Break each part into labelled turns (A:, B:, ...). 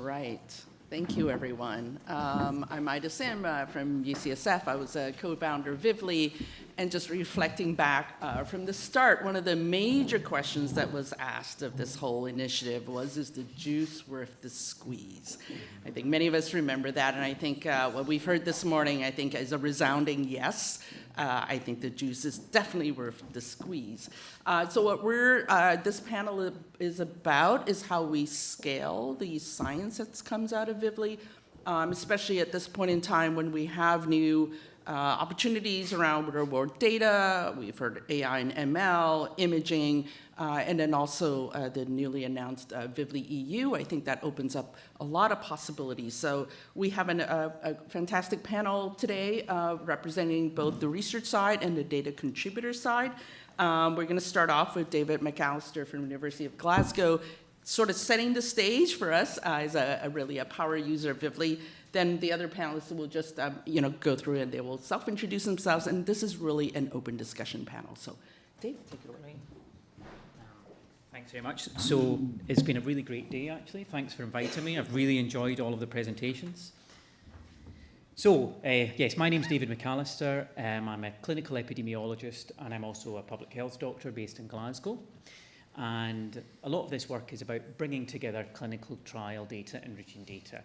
A: right. Thank you, everyone. I'm Ida Sim from UCSF. I was a co-founder of Vivli, and just reflecting back from the start, one of the major questions that was asked of this whole initiative was, is the juice worth the squeeze? I think many of us remember that, and I think what we've heard this morning, I think, is a resounding yes. I think the juice is definitely worth the squeeze. So what this panel is about is how we scale the science that comes out of Vivli, especially at this point in time when we have new opportunities around real-world data. We've heard AI and ML, imaging, and then also the newly announced Vivli EU. I think that opens up a lot of possibilities. So we have a fantastic panel today representing both the research side and the data contributor side. We're going to start off with David McAllister from the University of Glasgow, sort of setting the stage for us as really a power user of Vivli. Then the other panelists will just go through and they will self-introduce themselves, and this is really an open discussion panel. So Dave, take it away.
B: Thanks very much. So it's been a really great day, actually. Thanks for inviting me. I've really enjoyed all of the presentations. So, yes, my name's David McAllister. I'm a clinical epidemiologist, and I'm also a public health doctor based in Glasgow. And a lot of this work is about bringing together clinical trial data and routine data.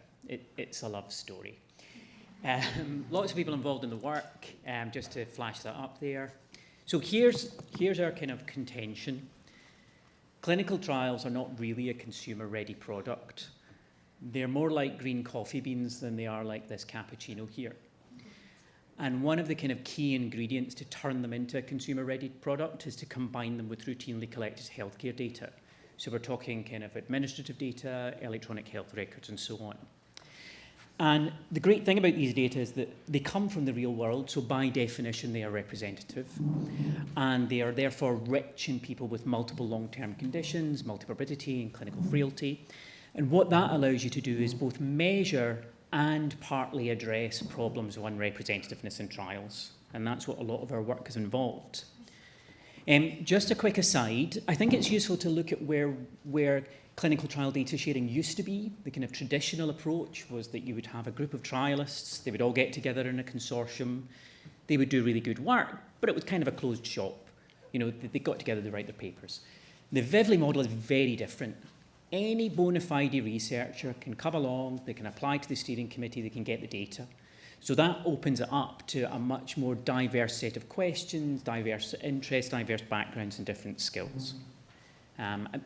B: It's a love story. Lots of people involved in the work, just to flash that up there. So here's our kind of contention. Clinical trials are not really a consumer-ready product. They're more like green coffee beans than they are like this cappuccino here. And one of the kind of key ingredients to turn them into a consumer-ready product is to combine them with routinely collected healthcare data. So we're talking kind of administrative data, electronic health records, and so on. And the great thing about these data is that they come from the real world, so by definition they are representative. And they are therefore rich in people with multiple long-term conditions, multimorbidity, and clinical frailty. And what that allows you to do is both measure and partly address problems of unrepresentativeness in trials. And that's what a lot of our work has involved. Just a quick aside, I think it's useful to look at where clinical trial data sharing used to be. The kind of traditional approach was that you would have a group of trialists, they would all get together in a consortium, they would do really good work, but it was kind of a closed shop. You know, they got together to write their papers. The Vivli model is very different. Any bona fide researcher can come along, they can apply to the steering committee, they can get the data. So that opens it up to a much more diverse set of questions, diverse interests, diverse backgrounds, and different skills.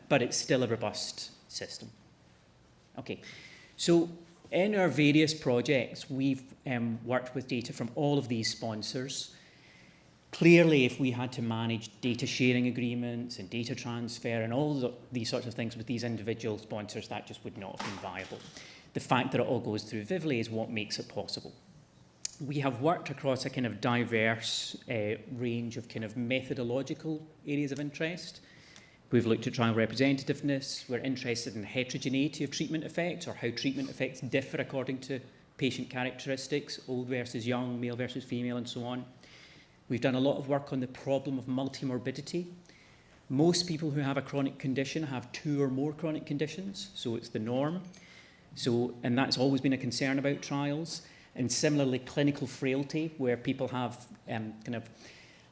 B: But it's still a robust system. Okay, so in our various projects, we've worked with data from all of these sponsors. Clearly, if we had to manage data sharing agreements and data transfer and all these sorts of things with these individual sponsors, that just would not have been viable. The fact that it all goes through Vivli is what makes it possible. We have worked across a kind of diverse range of kind of methodological areas of interest. We've looked at trial representativeness. We're interested in heterogeneity of treatment effects, or how treatment effects differ according to patient characteristics, old versus young, male versus female, and so on. We've done a lot of work on the problem of multimorbidity. Most people who have a chronic condition have 2 or more chronic conditions, so it's the norm. And that's always been a concern about trials. And similarly, clinical frailty, where people have kind of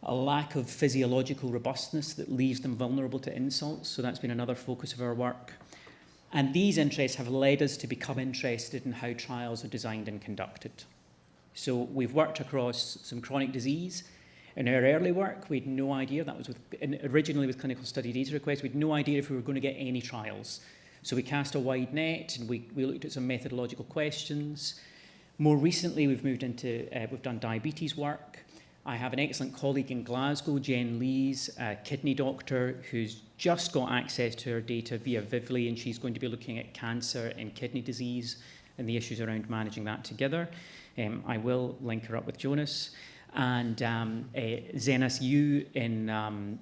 B: a lack of physiological robustness that leaves them vulnerable to insults. So that's been another focus of our work. And these interests have led us to become interested in how trials are designed and conducted. So we've worked across some chronic disease. In our early work, we had no idea, that was originally with clinical study data requests, we had no idea if we were going to get any trials. So we cast a wide net and we looked at some methodological questions. More recently, we've moved into, we've done diabetes work. I have an excellent colleague in Glasgow, Jen Lees, a kidney doctor who's just got access to her data via Vivli, and she's going to be looking at cancer and kidney disease and the issues around managing that together. I will link her up with Jonas. And Zenas Yu in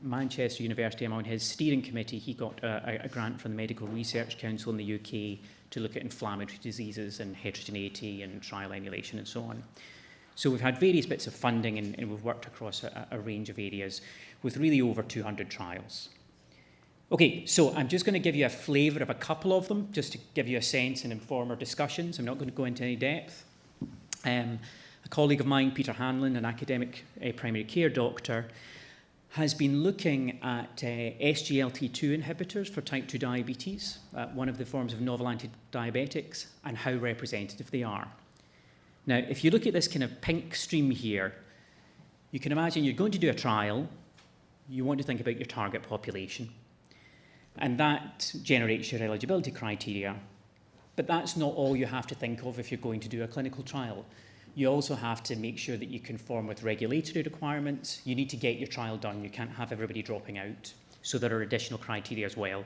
B: Manchester University, I'm on his steering committee. He got a grant from the Medical Research Council in the UK to look at inflammatory diseases and heterogeneity and trial emulation and so on. So we've had various bits of funding, and we've worked across a range of areas with really over 200 trials. Okay, so I'm just going to give you a flavour of a couple of them, just to give you a sense and inform our discussions. I'm not going to go into any depth. A colleague of mine, Peter Hanlon, an academic primary care doctor, has been looking at SGLT2 inhibitors for type 2 diabetes, one of the forms of novel anti-diabetics, and how representative they are. Now, if you look at this kind of pink stream here, you can imagine you're going to do a trial. You want to think about your target population. And that generates your eligibility criteria. But that's not all you have to think of if you're going to do a clinical trial. You also have to make sure that you conform with regulatory requirements. You need to get your trial done. You can't have everybody dropping out. So there are additional criteria as well.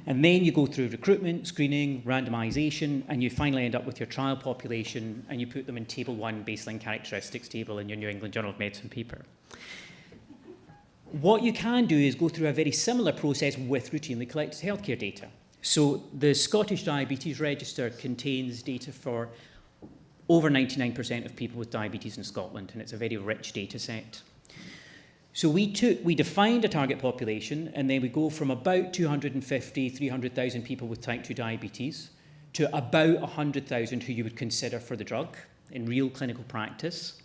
B: And then you go through recruitment, screening, randomization, and you finally end up with your trial population, and you put them in Table 1 baseline characteristics table in your New England Journal of Medicine paper. What you can do is go through a very similar process with routinely collected healthcare data. So the Scottish Diabetes Register contains data for over 99% of people with diabetes in Scotland, and it's a very rich data set. So we defined a target population, and then we go from about 250, 300,000 people with type 2 diabetes to about 100,000 who you would consider for the drug in real clinical practice.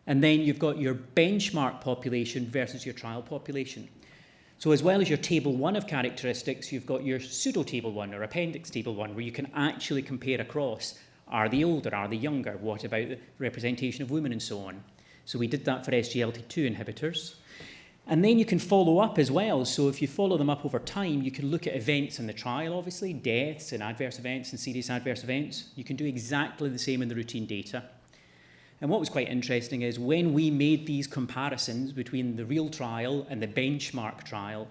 B: And then you've got your benchmark population versus your trial population. So as well as your Table 1 of characteristics, you've got your pseudo Table 1 or Appendix Table 1, where you can actually compare across. Are they older? Are they younger? What about the representation of women and so on? So we did that for SGLT2 inhibitors. And then you can follow up as well. So if you follow them up over time, you can look at events in the trial, obviously, deaths and adverse events and serious adverse events. You can do exactly the same in the routine data. And what was quite interesting is when we made these comparisons between the real trial and the benchmark trial,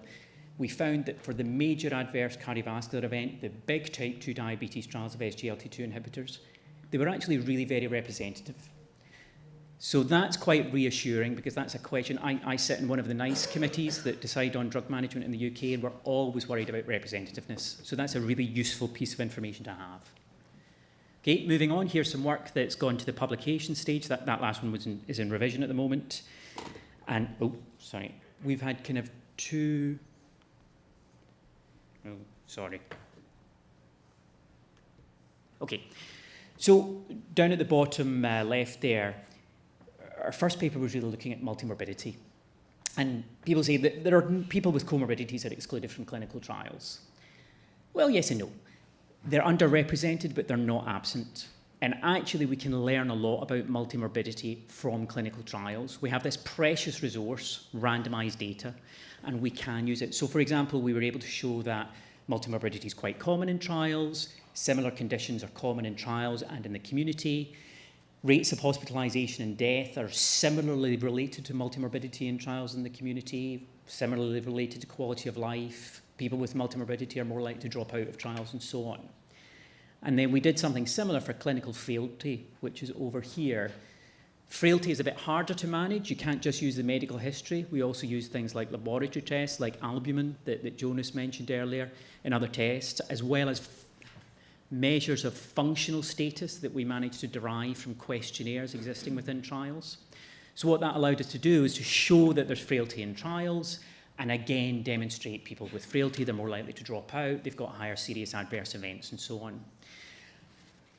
B: we found that for the major adverse cardiovascular event, the big type 2 diabetes trials of SGLT2 inhibitors, they were actually really very representative. So that's quite reassuring, because that's a question. I sit in one of the NICE committees that decide on drug management in the UK, and we're always worried about representativeness. So that's a really useful piece of information to have. Okay, moving on, here's some work that's gone to the publication stage. That last one is in revision at the moment. And, we've had kind of two... Oh, sorry. Okay, so down at the bottom left there, our first paper was really looking at multimorbidity. And people say that there are people with comorbidities that are excluded from clinical trials. Well, yes and no. They're underrepresented, but they're not absent. And actually, we can learn a lot about multimorbidity from clinical trials. We have this precious resource, randomized data, and we can use it. So, for example, we were able to show that multimorbidity is quite common in trials. Similar conditions are common in trials and in the community. Rates of hospitalization and death are similarly related to multimorbidity in trials in the community, similarly related to quality of life. People with multimorbidity are more likely to drop out of trials and so on. And then we did something similar for clinical frailty, which is over here. Frailty is a bit harder to manage. You can't just use the medical history. We also use things like laboratory tests, like albumin that Jonas mentioned earlier, and other tests, as well as measures of functional status that we managed to derive from questionnaires existing within trials. So what that allowed us to do is to show that there's frailty in trials, and again demonstrate people with frailty, they're more likely to drop out, they've got higher serious adverse events and so on.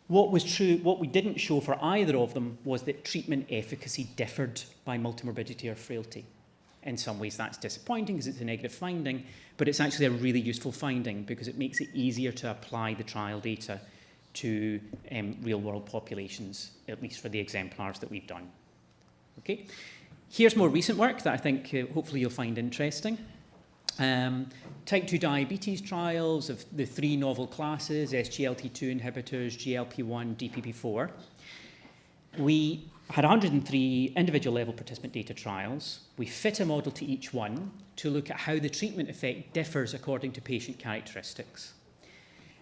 B: What was true, what we didn't show for either of them was that treatment efficacy differed by multimorbidity or frailty. In some ways that's disappointing because it's a negative finding, but it's actually a really useful finding because it makes it easier to apply the trial data to real-world populations, at least for the exemplars that we've done. Okay, here's more recent work that I think hopefully you'll find interesting. Type 2 diabetes trials of the three novel classes, SGLT2 inhibitors, GLP-1, DPP-4. We had 103 individual level participant data trials. We fit a model to each one to look at how the treatment effect differs according to patient characteristics.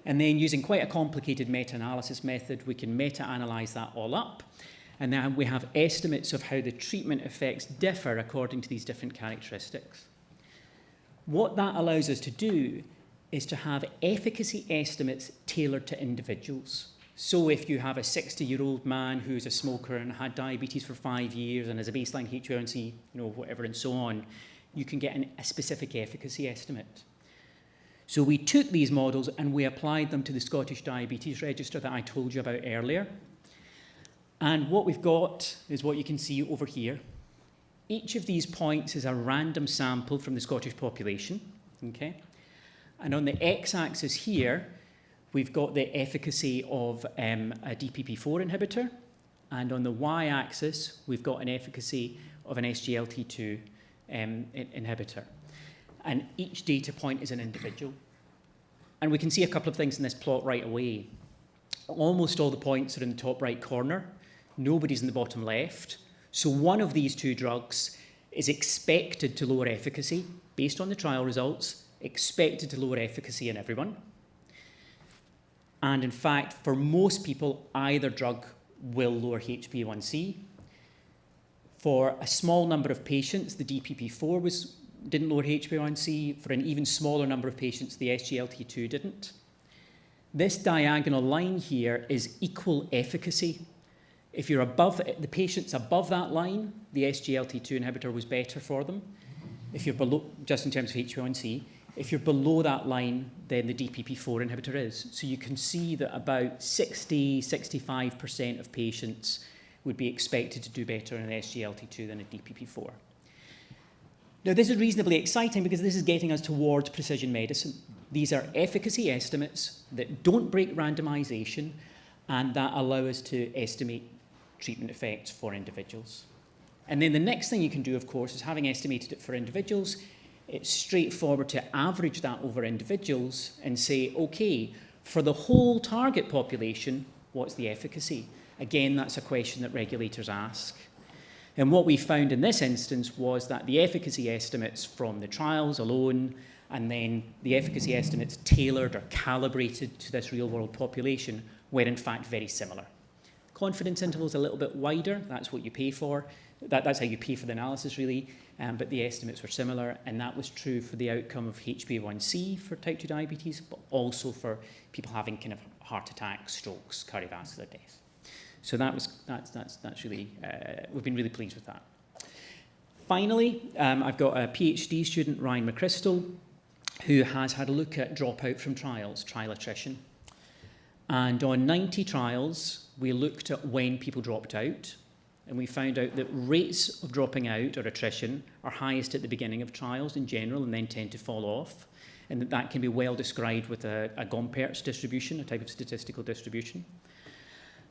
B: And then using quite a complicated meta-analysis method, we can meta-analyze that all up. And then we have estimates of how the treatment effects differ according to these different characteristics. What that allows us to do is to have efficacy estimates tailored to individuals. So if you have a 60-year-old man who's a smoker and had diabetes for 5 years and has a baseline HbA1c, whatever and so on, you can get a specific efficacy estimate. So we took these models and we applied them to the Scottish Diabetes Register that I told you about earlier. And what we've got is what you can see over here. Each of these points is a random sample from the Scottish population, okay? And on the x-axis here, we've got the efficacy of a DPP-4 inhibitor, and on the y-axis, we've got an efficacy of an SGLT2 inhibitor. And each data point is an individual. And we can see a couple of things in this plot right away. Almost all the points are in the top right corner. Nobody's in the bottom left. So one of these two drugs is expected to lower efficacy based on the trial results, expected to lower efficacy in everyone. And in fact, for most people, either drug will lower HbA1c. For a small number of patients, the DPP-4 didn't lower HbA1c. For an even smaller number of patients, the SGLT2 didn't. This diagonal line here is equal efficacy. If you're above, the patients above that line, the SGLT2 inhibitor was better for them. If you're below, just in terms of HbA1c, if you're below that line, then the DPP-4 inhibitor is. So you can see that about 60–65% of patients would be expected to do better in an SGLT2 than a DPP-4. Now, this is reasonably exciting because this is getting us towards precision medicine. These are efficacy estimates that don't break randomization and that allow us to estimate treatment effects for individuals. And then the next thing you can do, of course, is having estimated it for individuals, it's straightforward to average that over individuals and say, okay, for the whole target population, what's the efficacy? Again, that's a question that regulators ask. And what we found in this instance was that the efficacy estimates from the trials alone and then the efficacy estimates tailored or calibrated to this real-world population were in fact very similar. Confidence intervals a little bit wider, that's what you pay for. That's how you pay for the analysis, really, but the estimates were similar, and that was true for the outcome of HbA1c for type 2 diabetes, but also for people having kind of heart attacks, strokes, cardiovascular death. So that's really, we've been really pleased with that. Finally, I've got a PhD student, Ryan McChrystal, who has had a look at dropout from trials, trial attrition. And on 90 trials, we looked at when people dropped out, and we found out that rates of dropping out or attrition are highest at the beginning of trials in general and then tend to fall off, and that can be well described with a Gompertz distribution, a type of statistical distribution.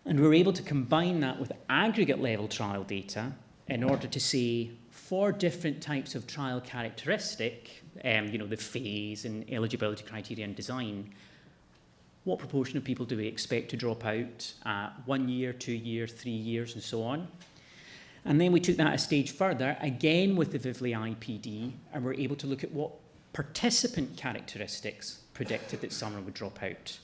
B: And we were able to combine that with aggregate level trial data in order to say for different types of trial characteristic, the phase and eligibility criteria and design, what proportion of people do we expect to drop out at 1 year, 2 years, 3 years, and so on. And then we took that a stage further, again with the Vivli IPD, and we're able to look at what participant characteristics predicted that someone would drop out.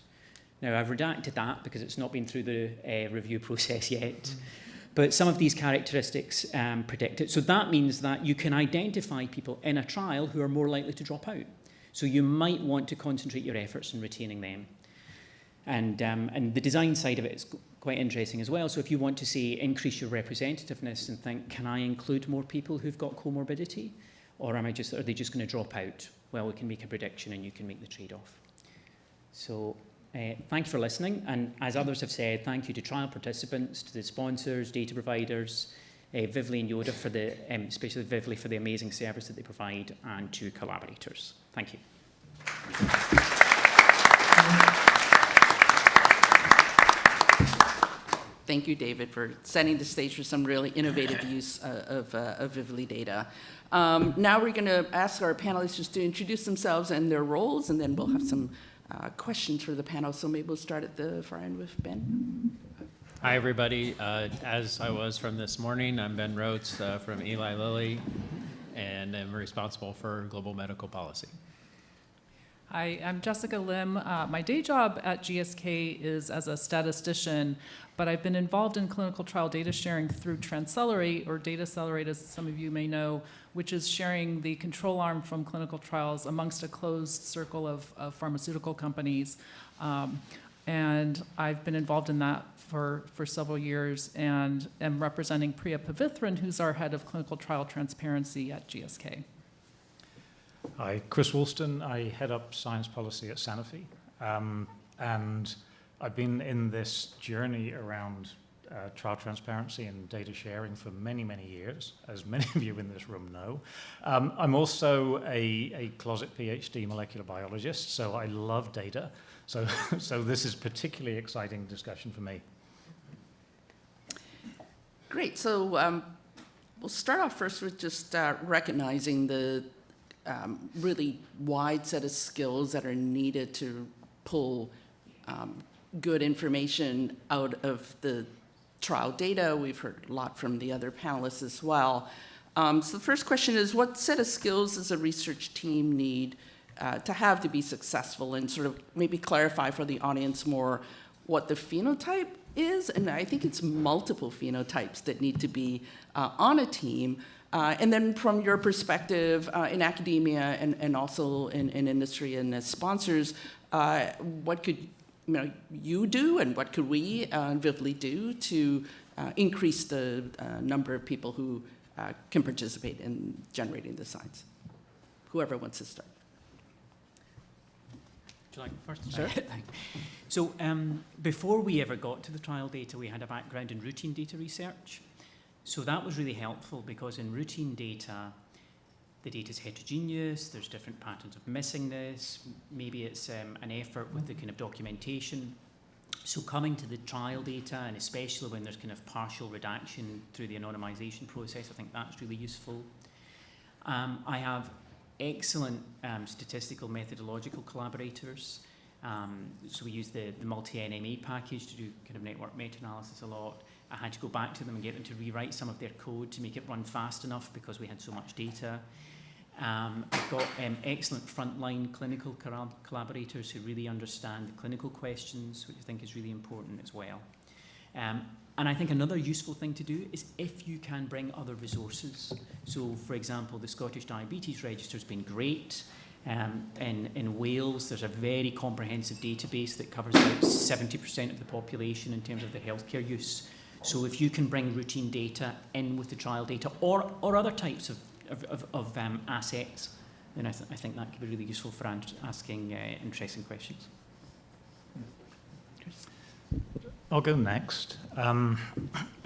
B: Now, I've redacted that because it's not been through the review process yet. But some of these characteristics predict it. So that means that you can identify people in a trial who are more likely to drop out. So you might want to concentrate your efforts on retaining them. And the design side of it is quite interesting as well. So if you want to, say, increase your representativeness and think, can I include more people who've got comorbidity? Or are they just going to drop out? Well, we can make a prediction and you can make the trade-off. So thank you for listening. And as others have said, thank you to trial participants, to the sponsors, data providers, Vivli and Yoda, for especially Vivli, for the amazing service that they provide, and to collaborators. Thank you.
A: Thank you, David, for setting the stage for some really innovative use of Vivli data. Now we're going to ask our panelists to introduce themselves and their roles, and then we'll have some questions for the panel. So maybe we'll start at the far end with Ben.
C: Hi, everybody. As I was from this morning, I'm Ben Rotz from Eli Lilly, and I'm responsible for global medical policy.
D: Hi, I'm Jessica Lim. My day job at GSK is as a statistician, but I've been involved in clinical trial data sharing through Transcelerate, or DataCelerate, as some of you may know, which is sharing the control arm from clinical trials amongst a closed circle of pharmaceutical companies. And I've been involved in that for several years, and am representing Priya Pavithran, who's our head of clinical trial transparency at GSK.
E: Hi, Cris Woolston. I head up science policy at Sanofi. And I've been in this journey around trial transparency and data sharing for many, many years, as many of you in this room know. I'm also a closet PhD molecular biologist, so I love data. So this is particularly exciting discussion for me.
A: Great. So we'll start off first with just recognizing the really wide set of skills that are needed to pull good information out of the trial data. We've heard a lot from the other panelists as well. So the first question is, what set of skills does a research team need to have to be successful, and sort of maybe clarify for the audience more what the phenotype is? And I think it's multiple phenotypes that need to be on a team. And then from your perspective in academia and also in industry and as sponsors, what could you do, and what could we Vivli do to increase the number of people who can participate in generating the science? Whoever wants to start.
B: Would you like first?
A: Sure.
B: So before we ever got to the trial data, we had a background in routine data research. So that was really helpful, because in routine data, the data is heterogeneous, there's different patterns of missingness, maybe it's an effort with the kind of documentation. So coming to the trial data, and especially when there's kind of partial redaction through the anonymization process, I think that's really useful. I have excellent statistical methodological collaborators. So we use the multi-NMA package to do kind of network meta-analysis a lot. I had to go back to them and get them to rewrite some of their code to make it run fast enough, because we had so much data. I've got excellent frontline clinical collaborators who really understand the clinical questions, which I think is really important as well. And I think another useful thing to do is if you can bring other resources. So, for example, the Scottish Diabetes Register has been great. In Wales, there's a very comprehensive database that covers about 70% of the population in terms of the healthcare use. So if you can bring routine data in with the trial data, or other types of assets, then I think that could be really useful for asking interesting questions.
E: I'll go next. And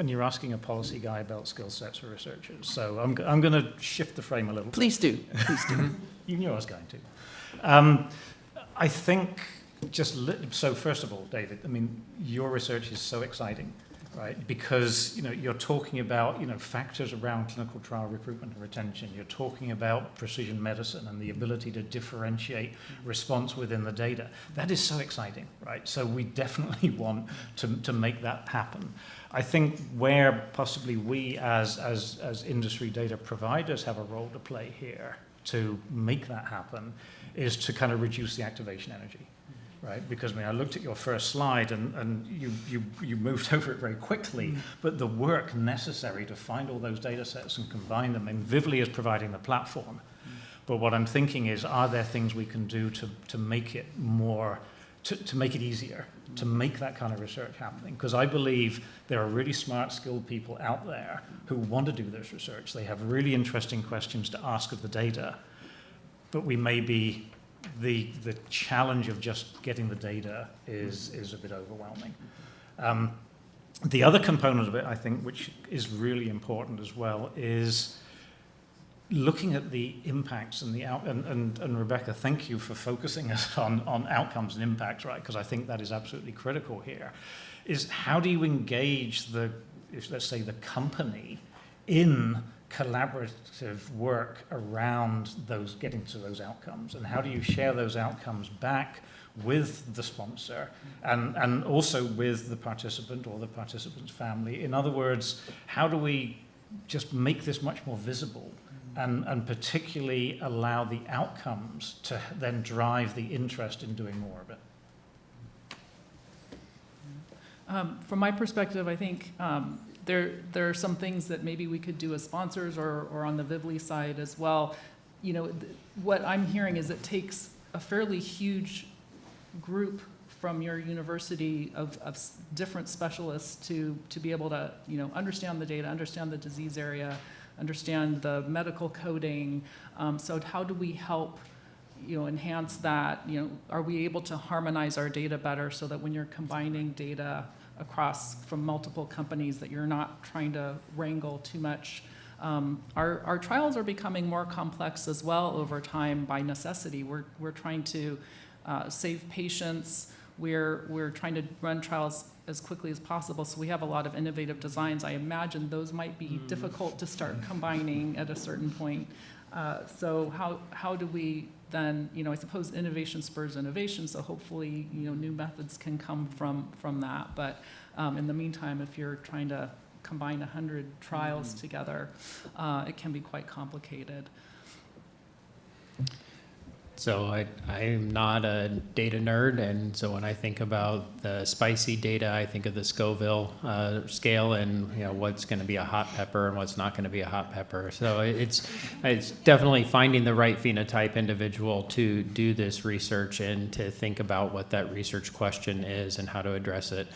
E: you're asking a policy guy about skill sets for researchers. So I'm going to shift the frame a little bit.
A: Please do. Please do.
E: You knew I was going to. I think so first of all, David, I mean, your research is so exciting, right? Because, you're talking about, factors around clinical trial recruitment and retention. You're talking about precision medicine and the ability to differentiate response within the data. That is so exciting, right? So we definitely want to make that happen. I think where possibly we as industry data providers have a role to play here to make that happen is to kind of reduce the activation energy. Right? Because I looked at your first slide and you moved over it very quickly, but the work necessary to find all those data sets and combine them, and Vivli is providing the platform. But what I'm thinking is, are there things we can do to make it more, to make it easier, to make that kind of research happening? Because I believe there are really smart, skilled people out there who want to do this research. They have really interesting questions to ask of the data, but we may be the challenge of just getting the data is a bit overwhelming. The other component of it, I think, which is really important as well, is looking at the impacts and and Rebecca, thank you for focusing us on outcomes and impacts, right? Because I think that is absolutely critical here. Is how do you engage let's say the company in collaborative work around getting to those outcomes, and how do you share those outcomes back with the sponsor and also with the participant or the participant's family? In other words, how do we just make this much more visible and particularly allow the outcomes to then drive the interest in doing more of it?
D: From my perspective, I think there are some things that maybe we could do as sponsors or on the Vivli side as well. What I'm hearing is it takes a fairly huge group from your university of different specialists to be able to understand the data, understand the disease area, understand the medical coding. So how do we help enhance that? Are we able to harmonize our data better so that when you're combining data across from multiple companies that you're not trying to wrangle too much? Our trials are becoming more complex as well over time by necessity. We're trying to save patients. We're trying to run trials as quickly as possible, so we have a lot of innovative designs. I imagine those might be difficult to start combining at a certain point. So how do we then, I suppose innovation spurs innovation, so hopefully, new methods can come from that. But in the meantime, if you're trying to combine 100 trials together, it can be quite complicated.
C: So I'm not a data nerd, and so when I think about the spicy data, I think of the Scoville scale, and what's going to be a hot pepper and what's not going to be a hot pepper. So it's definitely finding the right phenotype individual to do this research and to think about what that research question is and how to address it.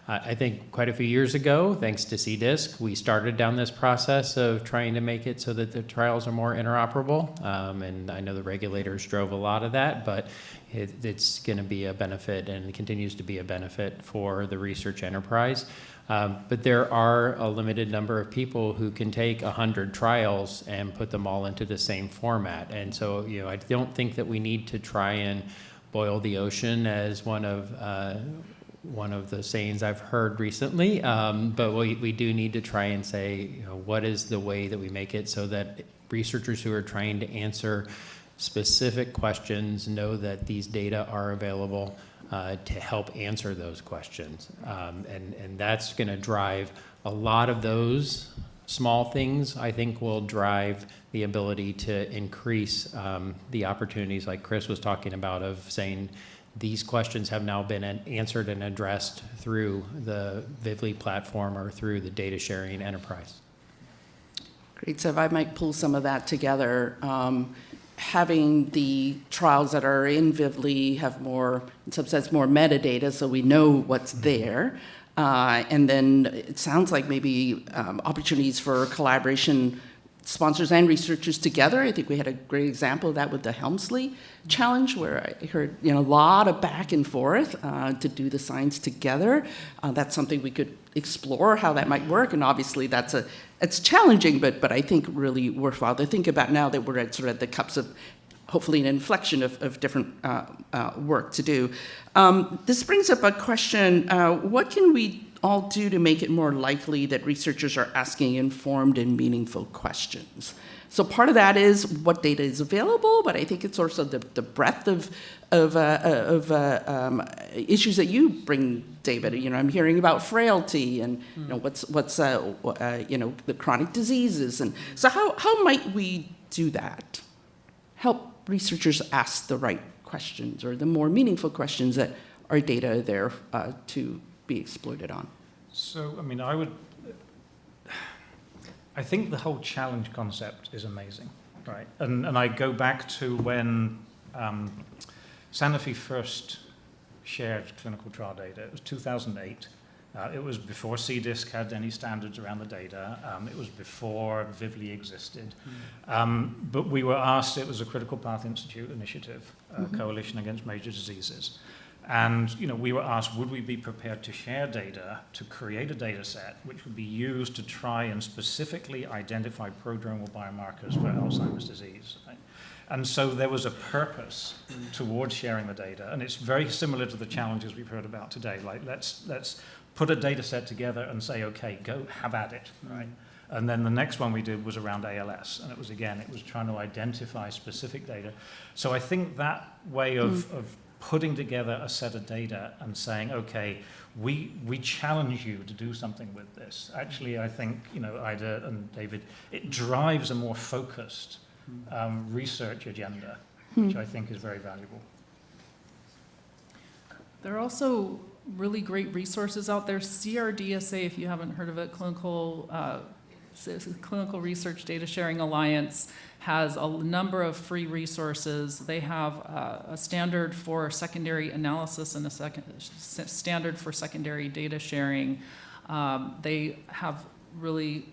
C: I think quite a few years ago, thanks to CDISC, we started down this process of trying to make it so that the trials are more interoperable. And I know the regulators drove a lot of that, but it's going to be a benefit and continues to be a benefit for the research enterprise. But there are a limited number of people who can take 100 trials and put them all into the same format. And so, I don't think that we need to try and boil the ocean as one of the sayings I've heard recently, but we do need to try and say, what is the way that we make it so that researchers who are trying to answer specific questions know that these data are available to help answer those questions. And that's going to drive a lot of those small things, I think, will drive the ability to increase the opportunities like Cris was talking about, of saying, these questions have now been answered and addressed through the Vivli platform or through the data sharing enterprise.
A: Great. So if I might pull some of that together, having the trials that are in Vivli have more, in some sense, more metadata, so we know what's there. And then it sounds like maybe opportunities for collaboration, sponsors and researchers together. I think we had a great example of that with the Helmsley Challenge, where I heard a lot of back and forth to do the science together. That's something we could explore how that might work, and obviously it's challenging, but I think really worthwhile to think about now that we're at sort of the cups of hopefully an inflection of different work to do. This brings up a question: what can we all do to make it more likely that researchers are asking informed and meaningful questions? So part of that is what data is available, but I think it's also the breadth of issues that you bring, David. I'm hearing about frailty and what's the chronic diseases, and so how might we do that? Help researchers ask the right questions or the more meaningful questions that our data are there to be exploited on.
E: So, I think the whole challenge concept is amazing, right? And I go back to when Sanofi first shared clinical trial data. It was 2008. It was before CDISC had any standards around the data. It was before Vivli existed. But we were asked, it was a Critical Path Institute initiative, Coalition Against Major Diseases. And we were asked, would we be prepared to share data to create a data set which would be used to try and specifically identify prodromal biomarkers for Alzheimer's disease? Right? And so there was a purpose towards sharing the data, and it's very similar to the challenges we've heard about today. Like, let's put a data set together and say, okay, go have at it, right? And then the next one we did was around ALS, and it was trying to identify specific data. So I think that way of putting together a set of data and saying, okay, we challenge you to do something with this. Actually, I think, Ida and David, it drives a more focused research agenda, which I think is very valuable.
D: There are also really great resources out there. CRDSA, if you haven't heard of it, Clinical Research Data Sharing Alliance, has a number of free resources. They have a standard for secondary analysis and a standard for secondary data sharing. They have really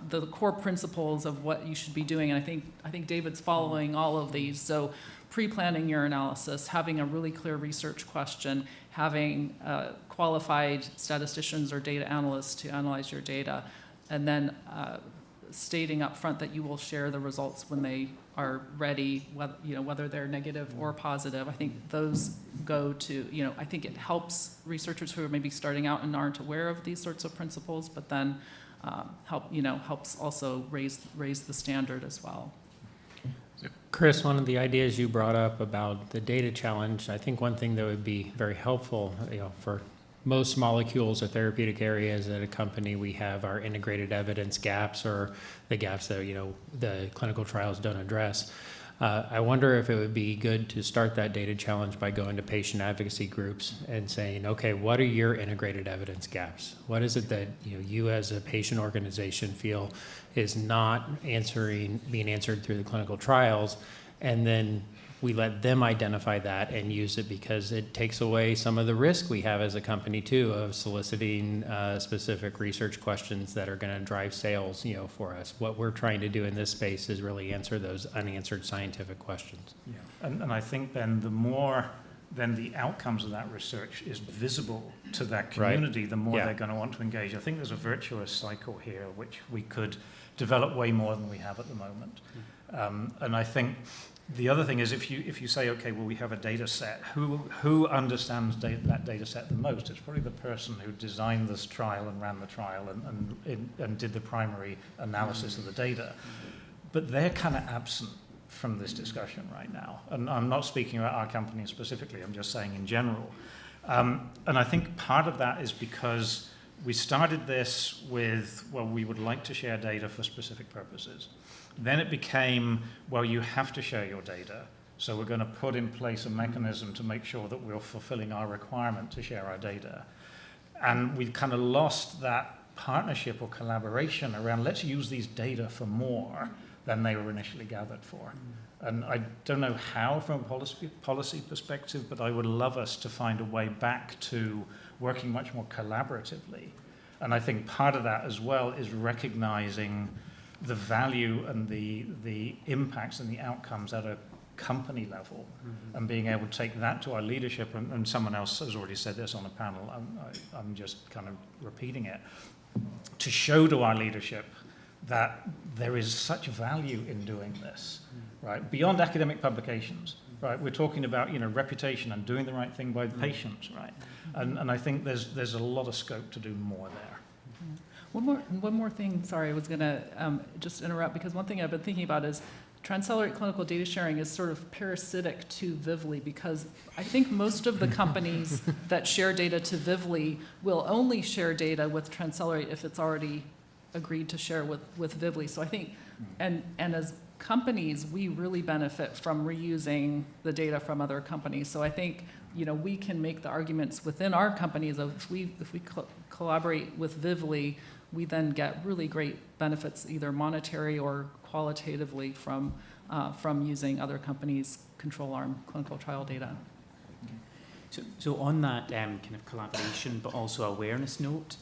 D: the core principles of what you should be doing. And I think David's following all of these. So pre-planning your analysis, having a really clear research question, having qualified statisticians or data analysts to analyze your data, and then stating up front that you will share the results when they are ready, whether they're negative or positive. I think those go to, I think it helps researchers who are maybe starting out and aren't aware of these sorts of principles, but then helps also raise the standard as well.
C: Cris, one of the ideas you brought up about the data challenge, I think one thing that would be very helpful, for most molecules or therapeutic areas at a company, we have our integrated evidence gaps or the gaps that, the clinical trials don't address. I wonder if it would be good to start that data challenge by going to patient advocacy groups and saying, okay, what are your integrated evidence gaps? What is it that you as a patient organization feel is not being answered through the clinical trials? And then we let them identify that and use it, because it takes away some of the risk we have as a company too of soliciting specific research questions that are going to drive sales, for us. What we're trying to do in this space is really answer those unanswered scientific questions.
E: Yeah, and I think then the more then the outcomes of that research is visible to that community, right, the more they're going to want to engage. I think there's a virtuous cycle here, which we could develop way more than we have at the moment. And I think the other thing is, if you say, okay, well, we have a data set, who understands that data set the most? It's probably the person who designed this trial and ran the trial and did the primary analysis of the data. But they're kind of absent from this discussion right now. And I'm not speaking about our company specifically, I'm just saying in general. And I think part of that is because we started this with, well, we would like to share data for specific purposes. Then it became, well, you have to share your data, so we're going to put in place a mechanism to make sure that we're fulfilling our requirement to share our data. And we kind of lost that partnership or collaboration around, let's use these data for more than they were initially gathered for. And I don't know how from a policy perspective, but I would love us to find a way back to working much more collaboratively. And I think part of that as well is recognizing the value and the impacts and the outcomes at a company level, and being able to take that to our leadership, and someone else has already said this on a panel, I'm just kind of repeating it, to show to our leadership that there is such value in doing this, right? Beyond academic publications, right? We're talking about, reputation and doing the right thing by the patients, right? And I think there's a lot of scope to do more there.
D: One more thing, sorry, I was going to just interrupt, because one thing I've been thinking about is Transcelerate clinical data sharing is sort of parasitic to Vivli, because I think most of the companies that share data to Vivli will only share data with Transcelerate if it's already agreed to share with Vivli. So I think, and as companies, we really benefit from reusing the data from other companies. So I think, we can make the arguments within our companies of if we collaborate with Vivli, we then get really great benefits, either monetary or qualitatively, from using other companies' control arm clinical trial data.
B: So on that kind of collaboration, but also awareness note,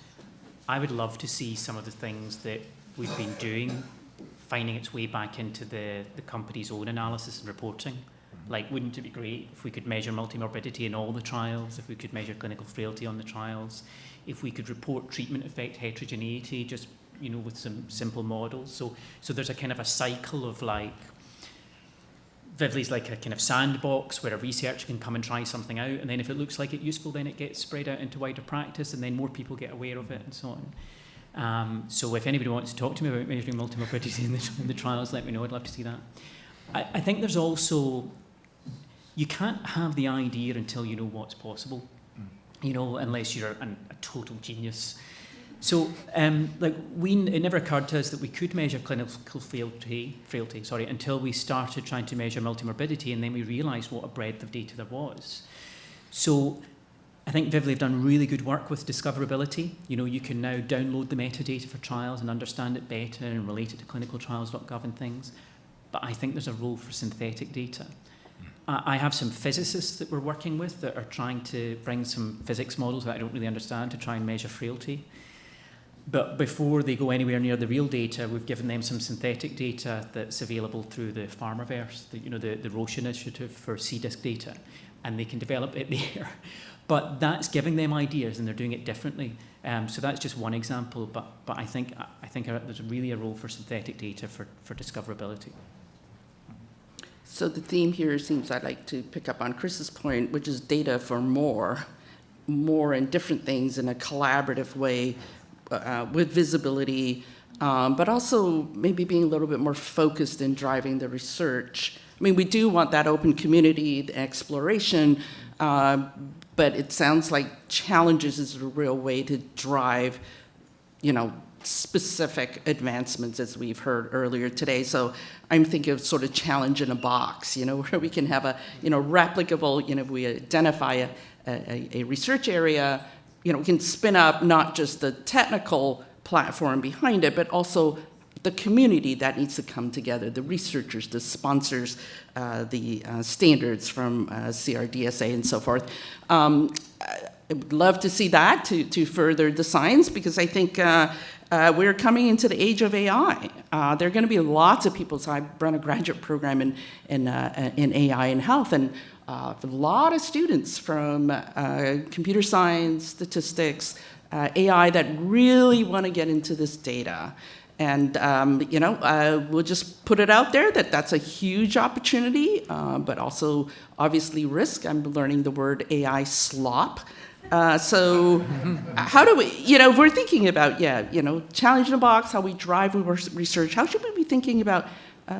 B: I would love to see some of the things that we've been doing finding its way back into the company's own analysis and reporting. Like, wouldn't it be great if we could measure multimorbidity in all the trials, if we could measure clinical frailty on the trials, if we could report treatment effect heterogeneity just, with some simple models. So there's a kind of a cycle of like, Vivli's like a kind of sandbox where a researcher can come and try something out, and then if it looks like it's useful, then it gets spread out into wider practice, and then more people get aware of it and so on. So if anybody wants to talk to me about measuring multimorbidity in the trials, let me know. I'd love to see that. I think there's also, you can't have the idea until you know what's possible, unless you're a total genius. So, it never occurred to us that we could measure clinical frailty, until we started trying to measure multimorbidity, and then we realised what a breadth of data there was. So, I think Vivli have done really good work with discoverability. You can now download the metadata for trials and understand it better and relate it to clinicaltrials.gov and things. But I think there's a role for synthetic data. I have some physicists that we're working with that are trying to bring some physics models that I don't really understand to try and measure frailty. But before they go anywhere near the real data, we've given them some synthetic data that's available through the Pharmaverse, the Roche initiative for CDISC data, and they can develop it there. But that's giving them ideas, and they're doing it differently. So that's just one example. But I think there's really a role for synthetic data for discoverability.
A: So the theme here seems, I'd like to pick up on Chris's point, which is data for more and different things in a collaborative way with visibility, but also maybe being a little bit more focused in driving the research. I mean, we do want that open community, the exploration, but it sounds like challenges is a real way to drive, specific advancements, as we've heard earlier today. So I'm thinking of sort of challenge in a box, where we can have a, replicable, if we identify a research area, we can spin up not just the technical platform behind it, but also the community that needs to come together, the researchers, the sponsors, the standards from CRDSA and so forth. I would love to see that to further the science, because I think we're coming into the age of AI. There are going to be lots of people. So I run a graduate program in AI and health, and a lot of students from computer science, statistics, AI that really want to get into this data. And, we'll just put it out there that that's a huge opportunity, but also obviously risk. I'm learning the word AI slop. So how do we, if we're thinking about, challenge in a box, how we drive research, how should we be thinking about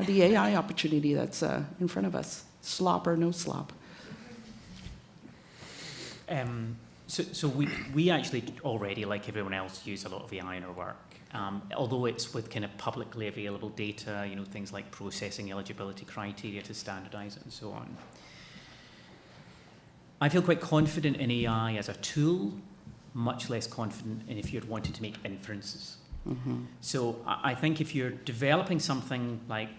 A: the AI opportunity that's in front of us? Slop or no slop?
B: So we actually already, like everyone else, use a lot of AI in our work. Although it's with kind of publicly available data, things like processing eligibility criteria to standardize it and so on. I feel quite confident in AI as a tool, much less confident in if you're wanting to make inferences. Mm-hmm. So I think if you're developing something like,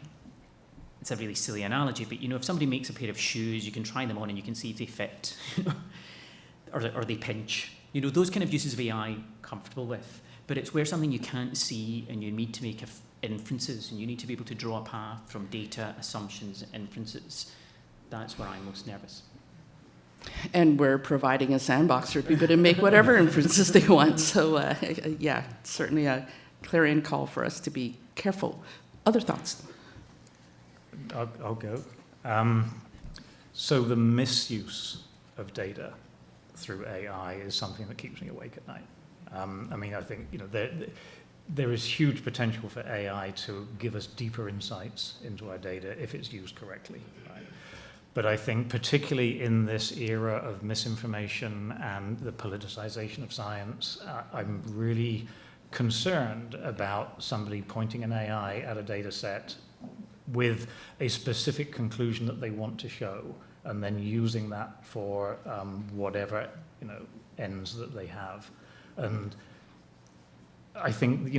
B: it's a really silly analogy, but if somebody makes a pair of shoes, you can try them on and you can see if they fit or they pinch. Those kind of uses of AI I'm comfortable with. But it's where something you can't see and you need to make inferences, and you need to be able to draw a path from data, assumptions, inferences. That's where I'm most nervous.
A: And we're providing a sandbox for people to make whatever inferences they want. So, certainly a clarion call for us to be careful. Other thoughts?
E: I'll go. So the misuse of data through AI is something that keeps me awake at night. I think there is huge potential for AI to give us deeper insights into our data if it's used correctly. Right? But I think particularly in this era of misinformation and the politicization of science, I'm really concerned about somebody pointing an AI at a data set with a specific conclusion that they want to show, and then using that for whatever ends that they have. And I think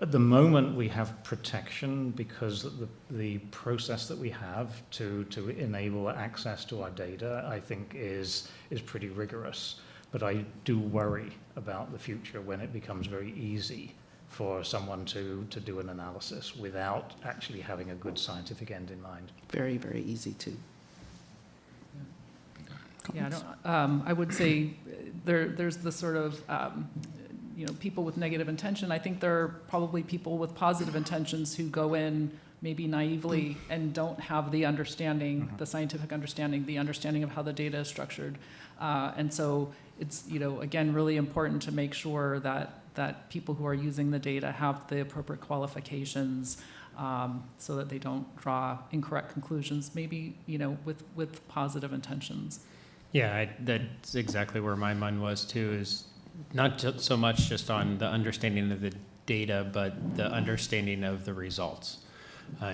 E: at the moment we have protection because the process that we have to enable access to our data, I think is pretty rigorous. But I do worry about the future when it becomes very easy for someone to do an analysis without actually having a good scientific end in mind.
A: Very, very easy to.
D: Yeah, I would say there's the sort of, people with negative intention. I think there are probably people with positive intentions who go in maybe naively and don't have the understanding, the scientific understanding, the understanding of how the data is structured. And so it's, again, really important to make sure that people who are using the data have the appropriate qualifications so that they don't draw incorrect conclusions, maybe, with positive intentions.
C: Yeah, that's exactly where my mind was too, is not so much just on the understanding of the data, but the understanding of the results.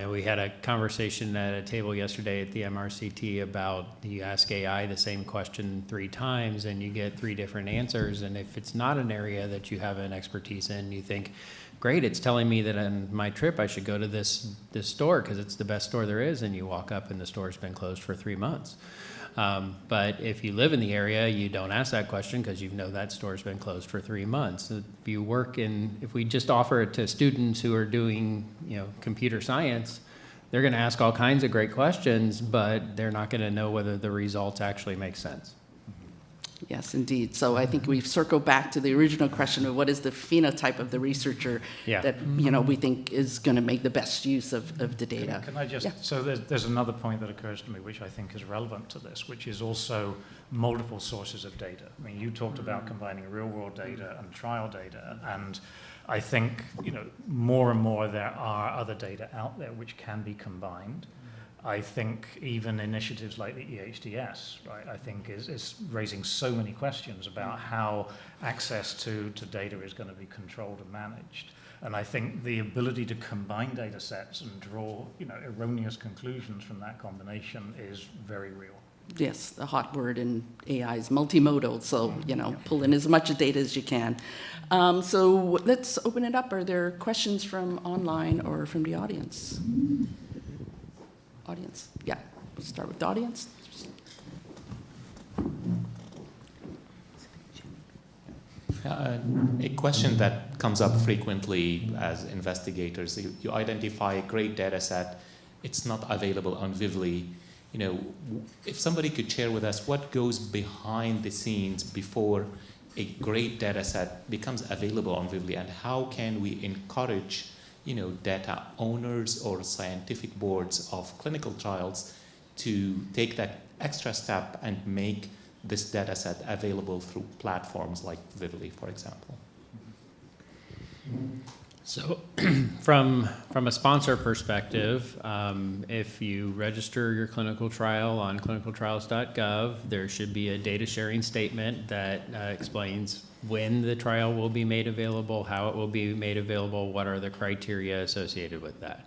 C: We had a conversation at a table yesterday at the MRCT about you ask AI the same question 3 times and you get 3 different answers. And if it's not an area that you have an expertise in, you think, great, it's telling me that on my trip I should go to this store because it's the best store there is. And you walk up and the store's been closed for 3 months. But if you live in the area, you don't ask that question because you know that store's been closed for 3 months. If we just offer it to students who are doing, computer science, they're going to ask all kinds of great questions, but they're not going to know whether the results actually make sense.
A: Yes, indeed. So I think we've circled back to the original question of what is the phenotype of the researcher that we think is going to make the best use of the data.
E: Can I just, so there's another point that occurs to me which I think is relevant to this, which is also multiple sources of data. I mean, you talked about combining real world data and trial data, and I think, more and more there are other data out there which can be combined. I think even initiatives like the EHDS, right, I think is raising so many questions about how access to data is going to be controlled and managed. And I think the ability to combine data sets and draw, erroneous conclusions from that combination is very real.
A: Yes, the hot word in AI is multimodal, so, pull in as much data as you can. So let's open it up. Are there questions from online or from the audience? Audience, yeah, we'll start with the audience.
F: A question that comes up frequently as investigators, you identify a great data set, it's not available on Vivli. If somebody could share with us what goes behind the scenes before a great data set becomes available on Vivli, and how can we encourage data owners or scientific boards of clinical trials to take that extra step and make this data set available through platforms like Vivli, for example?
C: So from a sponsor perspective, if you register your clinical trial on clinicaltrials.gov, there should be a data sharing statement that explains when the trial will be made available, how it will be made available, what are the criteria associated with that.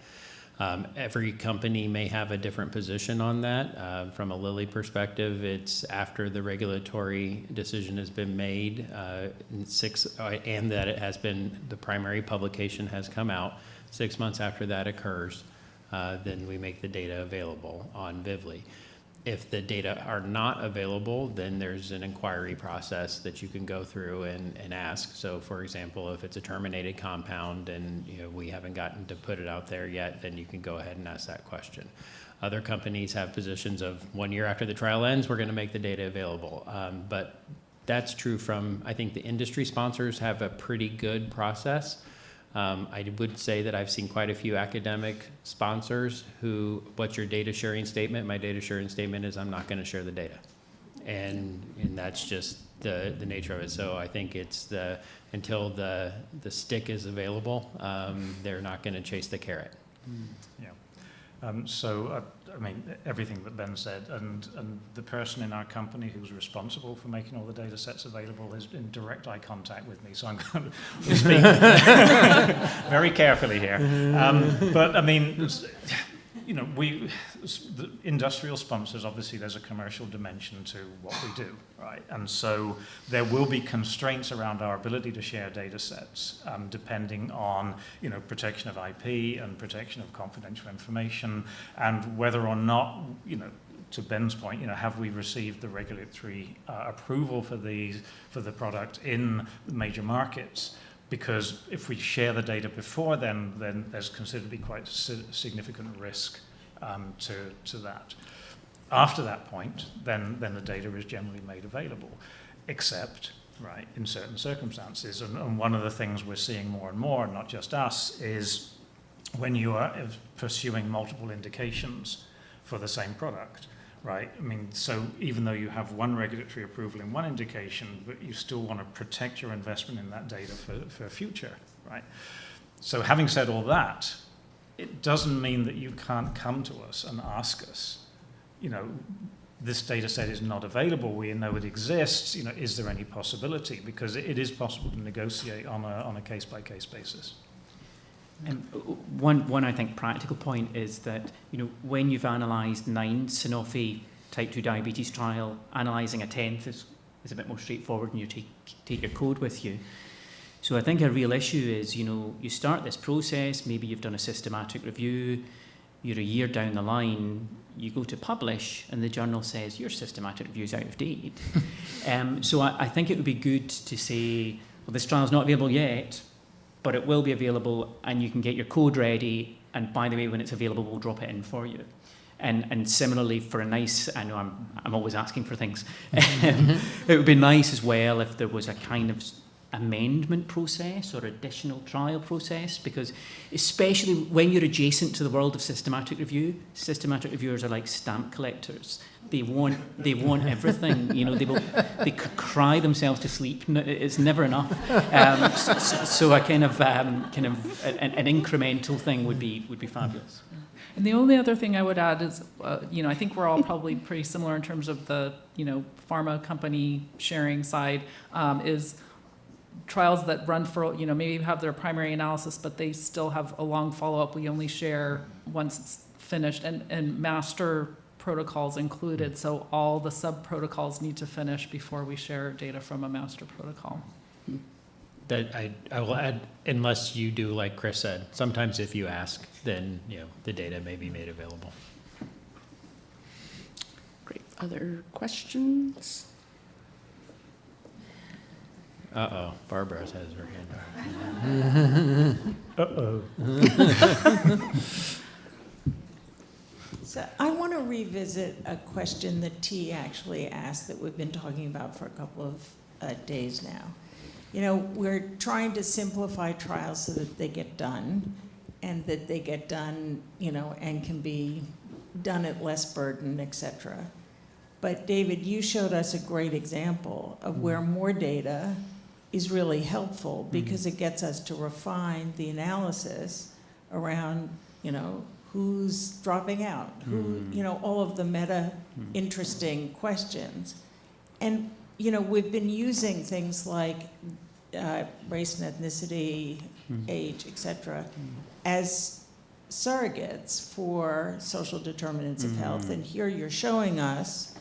C: Every company may have a different position on that. From a Lilly perspective, it's after the regulatory decision has been made, and that it has been, the primary publication has come out. 6 months after that occurs, then we make the data available on Vivli. If the data are not available, then there's an inquiry process that you can go through and ask. So, for example, if it's a terminated compound and we haven't gotten to put it out there yet, then you can go ahead and ask that question. Other companies have positions of 1 year after the trial ends, we're going to make the data available. But that's true from, I think the industry sponsors have a pretty good process. I would say that I've seen quite a few academic sponsors who, what's your data sharing statement? My data sharing statement is I'm not going to share the data. And that's just the nature of it. So I think it's until the stick is available, they're not going to chase the carrot.
E: Yeah. I mean, everything that Ben said, and the person in our company who's responsible for making all the data sets available is in direct eye contact with me, so I'm going to speak very carefully here. But I mean, the industrial sponsors, obviously there's a commercial dimension to what we do, right? And so there will be constraints around our ability to share data sets, depending on, protection of IP and protection of confidential information, and whether or not, to Ben's point, have we received the regulatory approval for the product in major markets? Because if we share the data before then there's considered to be quite significant risk to that. After that point, then the data is generally made available, except, right, in certain circumstances. And one of the things we're seeing more and more, not just us, is when you are pursuing multiple indications for the same product. Right. I mean, so even though you have one regulatory approval in one indication, but you still want to protect your investment in that data for future, right? So having said all that, it doesn't mean that you can't come to us and ask us, this data set is not available, we know it exists, is there any possibility? Because it is possible to negotiate on a case-by-case basis.
B: And one I think practical point is that when you've analysed 9 Sanofi type 2 diabetes trial, analysing a 10th is a bit more straightforward, and you take your code with you. So I think a real issue is you start this process, maybe you've done a systematic review, you're a year down the line, you go to publish, and the journal says, your systematic review is out of date. So I think it would be good to say, well, this trial's not available yet, but it will be available, and you can get your code ready, and by the way, when it's available, we'll drop it in for you. And similarly, for a nice, I know I'm always asking for things, it would be nice as well if there was a kind of amendment process or additional trial process, because especially when you're adjacent to the world of systematic review, systematic reviewers are like stamp collectors. They want everything. You know, they cry themselves to sleep. It's never enough. So a kind of an incremental thing would be fabulous.
D: And the only other thing I would add is, I think we're all probably pretty similar in terms of the, pharma company sharing side, is trials that run for, maybe have their primary analysis, but they still have a long follow-up. We only share once it's finished, and master protocols included. So all the sub-protocols need to finish before we share data from a master protocol.
C: That I will add, unless you do like Cris said, sometimes if you ask, then the data may be made available.
A: Great. Other questions?
C: Uh-oh, Barbara has her hand up.
E: Uh-oh.
G: So I want to revisit a question that T actually asked that we've been talking about for a couple of days now. We're trying to simplify trials so that they get done, and that they get done, and can be done at less burden, et cetera. But David, you showed us a great example of where more data is really helpful, because it gets us to refine the analysis around, who's dropping out, who, all of the meta interesting questions. And we've been using things like race and ethnicity, age, et cetera, as surrogates for social determinants of health. And here you're showing us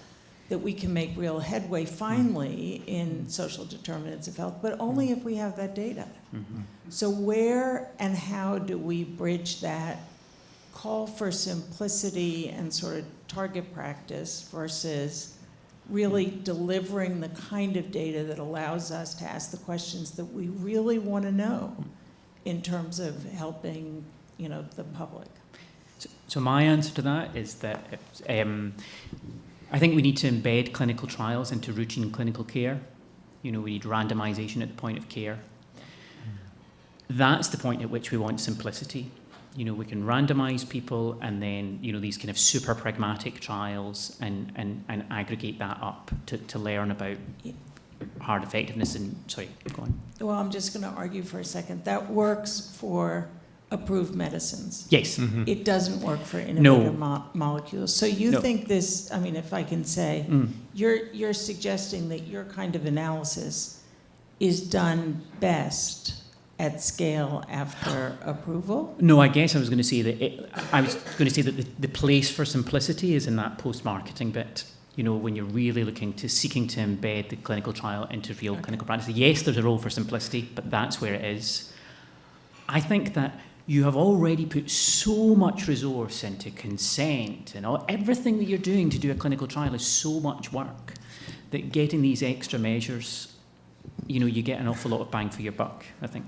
G: that we can make real headway finally in social determinants of health, but only if we have that data. So where and how do we bridge that call for simplicity and sort of target practice versus really delivering the kind of data that allows us to ask the questions that we really want to know in terms of helping, the public?
B: So my answer to that is that I think we need to embed clinical trials into routine clinical care. We need randomization at the point of care. That's the point at which we want simplicity. We can randomize people, and then, these kind of super pragmatic trials and aggregate that up to learn about hard effectiveness. And sorry, go on.
G: Well, I'm just going to argue for a second. That works for approved medicines.
B: Yes.
G: It doesn't work for innovative
B: No.
G: molecules. So you
B: No.
G: think this, if I can say, you're suggesting that your kind of analysis is done best at scale after approval?
B: No, I guess I was going to say that the place for simplicity is in that post-marketing bit. When you're really seeking to embed the clinical trial into real clinical practice. Yes, there's a role for simplicity, but that's where it is. I think that you have already put so much resource into consent and everything that you're doing to do a clinical trial is so much work that getting these extra measures, you get an awful lot of bang for your buck. I think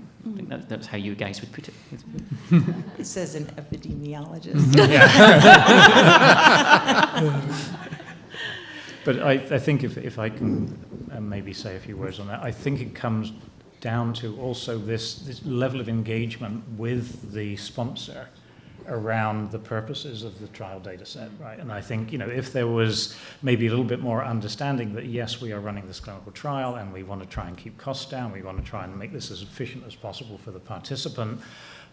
B: that's how you guys would put it.
G: It says an epidemiologist.
E: But I think if I can maybe say a few words on that, I think it comes down to also this level of engagement with the sponsor around the purposes of the trial data set, right? And I think, if there was maybe a little bit more understanding that, yes, we are running this clinical trial and we want to try and keep costs down, we want to try and make this as efficient as possible for the participant,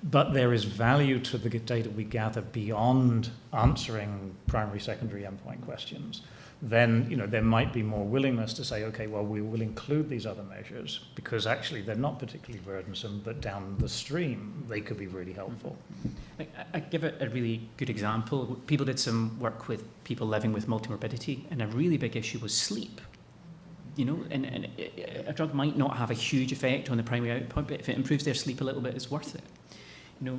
E: but there is value to the data we gather beyond answering primary, secondary endpoint questions, then there might be more willingness to say, okay, well, we will include these other measures because actually they're not particularly burdensome, but down the stream they could be really helpful.
B: I give it a really good example. People did some work with people living with multimorbidity, and a really big issue was sleep. And a drug might not have a huge effect on the primary output, but if it improves their sleep a little bit, it's worth it.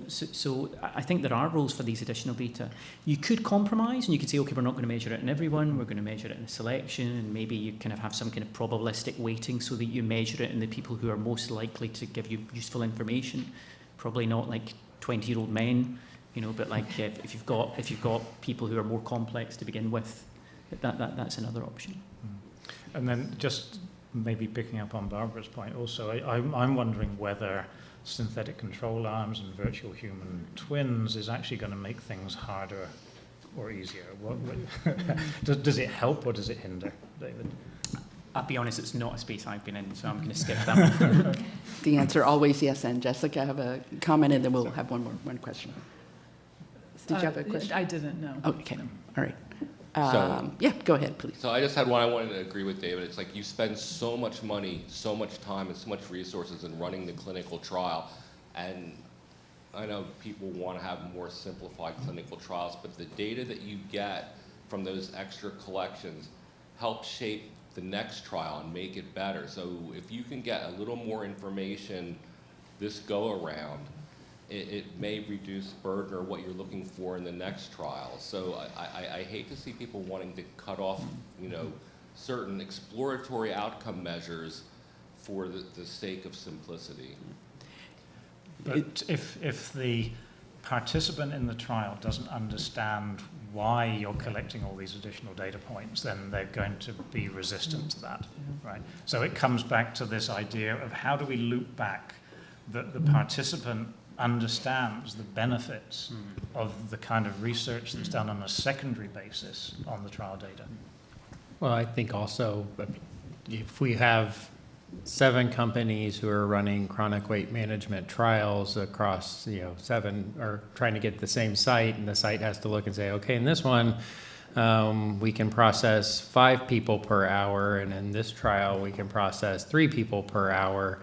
B: So I think there are roles for these additional data. You could compromise and you could say, okay, we're not going to measure it in everyone, we're going to measure it in a selection, and maybe you kind of have some kind of probabilistic weighting so that you measure it in the people who are most likely to give you useful information. Probably not like 20-year-old men, but like if you've got people who are more complex to begin with, that's another option.
E: And then just maybe picking up on Barbara's point also, I'm wondering whether synthetic control arms and virtual human twins is actually going to make things harder or easier. Does it help or does it hinder, David?
B: I'll be honest, it's not a space I've been in, so I'm going to skip that one.
A: The answer always yes, and Jessica, have a comment, and then we'll have one question. Did you have a question?
D: I didn't, no.
A: Okay,
D: No.
A: all right. Yeah, go ahead, please.
H: So I just had one I wanted to agree with David. It's like you spend so much money, so much time, and so much resources in running the clinical trial. And I know people want to have more simplified clinical trials, but the data that you get from those extra collections helps shape the next trial and make it better. So if you can get a little more information this go around, it may reduce burden or what you're looking for in the next trial. So I hate to see people wanting to cut off, certain exploratory outcome measures for the sake of simplicity.
E: But if the participant in the trial doesn't understand why you're collecting all these additional data points, then they're going to be resistant to that, right? So it comes back to this idea of how do we loop back that the participant understands the benefits of the kind of research that's done on a secondary basis on the trial data.
C: Well, I think also if we have 7 companies who are running chronic weight management trials across, 7, or trying to get the same site, and the site has to look and say, okay, in this one, we can process 5 people per hour, and in this trial, we can process 3 people per hour.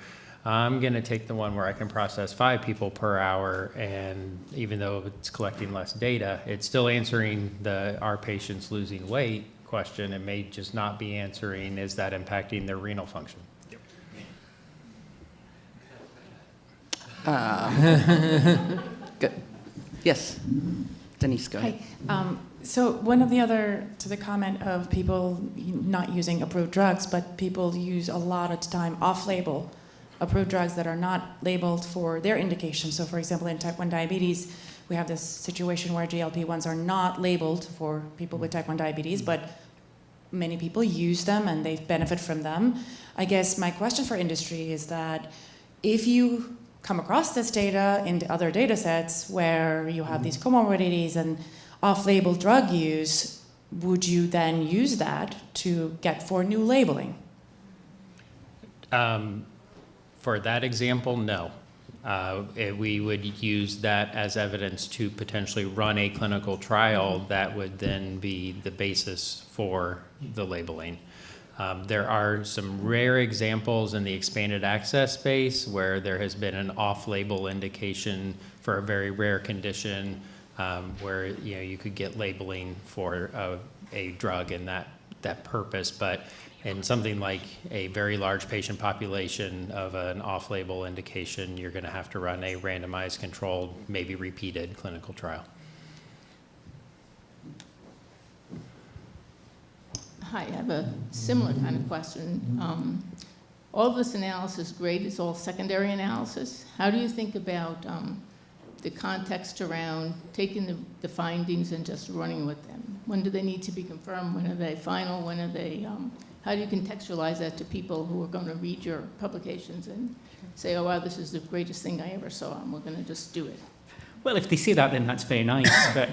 C: I'm going to take the one where I can process 5 people per hour, and even though it's collecting less data, it's still answering are patients losing weight question. It may just not be answering, is that impacting their renal function?
A: Good. Yes, Denise, go ahead.
I: Hi. So one of the other, to the comment of people not using approved drugs, but people use a lot of time off-label approved drugs that are not labeled for their indication. So for example, in type 1 diabetes, we have this situation where GLP-1s are not labeled for people with type 1 diabetes, but many people use them and they benefit from them. I guess my question for industry is that if you come across this data in the other data sets where you have these comorbidities and off-label drug use, would you then use that to get for new labeling?
C: For that example, no. We would use that as evidence to potentially run a clinical trial that would then be the basis for the labeling. There are some rare examples in the expanded access space where there has been an off-label indication for a very rare condition where you could get labeling for a drug in that purpose, but in something like a very large patient population of an off-label indication, you're going to have to run a randomized, controlled, maybe repeated clinical trial.
J: Hi, I have a similar kind of question. All this analysis, great, it's all secondary analysis. How do you think about the context around taking the findings and just running with them? When do they need to be confirmed? When are they final? When are they, how do you contextualize that to people who are going to read your publications and say, oh, wow, this is the greatest thing I ever saw, and we're going to just do it?
B: Well, if they say that, then that's very nice. But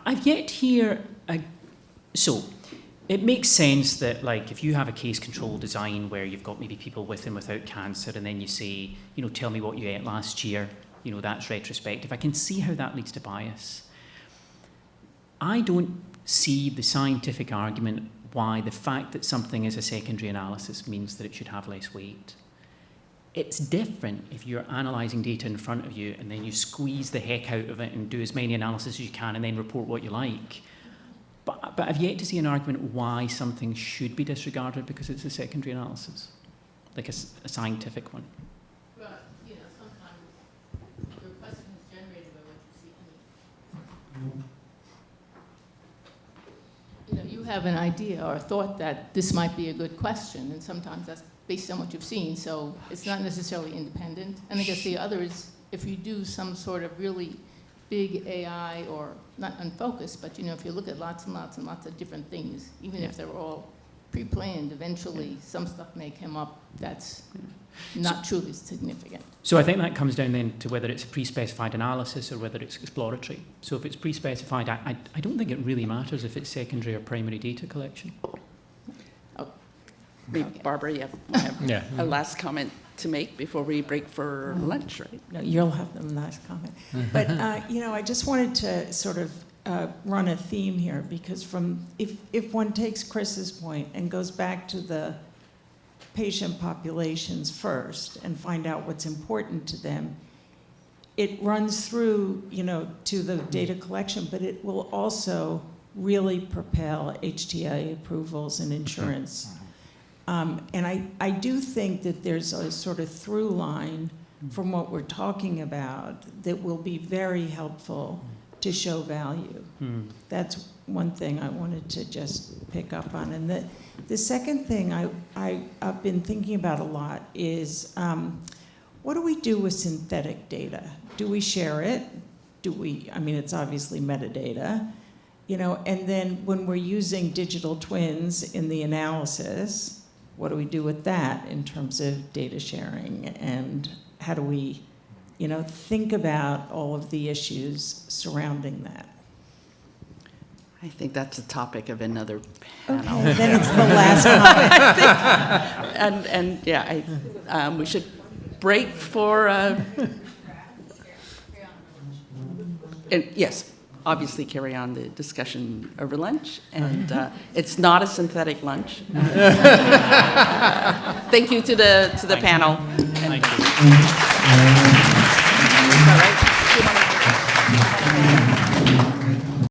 B: I've yet to hear. So it makes sense that, like, if you have a case control design where you've got maybe people with and without cancer, and then you say, tell me what you ate last year, that's retrospective. I can see how that leads to bias. I don't see the scientific argument why the fact that something is a secondary analysis means that it should have less weight. It's different if you're analysing data in front of you and then you squeeze the heck out of it and do as many analyses as you can and then report what you like. But I've yet to see an argument why something should be disregarded because it's a secondary analysis, like a scientific one.
J: Well, you have an idea or thought that this might be a good question, and sometimes that's based on what you've seen, so it's not necessarily independent. And I guess the other is, if you do some sort of really big AI, or not unfocused, but if you look at lots and lots and lots of different things, even if they're all pre-planned, eventually some stuff may come up that's not truly significant.
B: So I think that comes down then to whether it's a pre-specified analysis or whether it's exploratory. So if it's pre-specified, I don't think it really matters if it's secondary or primary data collection.
A: Maybe,
J: Okay.
A: Barbara, you have
C: Yeah.
A: a last comment to make before we break for lunch, right?
G: No, you'll have the last comment. But, I just wanted to sort of run a theme here, because if one takes Chris's point and goes back to the patient populations first and find out what's important to them, it runs through, to the data collection, but it will also really propel HTA approvals and insurance. And I do think that there's a sort of through line from what we're talking about that will be very helpful to show value. That's one thing I wanted to just pick up on. And the second thing I've been thinking about a lot is, what do we do with synthetic data? Do we share it? It's obviously metadata, and then when we're using digital twins in the analysis, what do we do with that in terms of data sharing? And how do we, think about all of the issues surrounding that?
A: I think that's a topic of another panel.
G: Okay, then it's the last comment.
A: We should break for, yes, obviously carry on the discussion over lunch, and it's not a synthetic lunch. Thank you to the panel.
B: Thank you.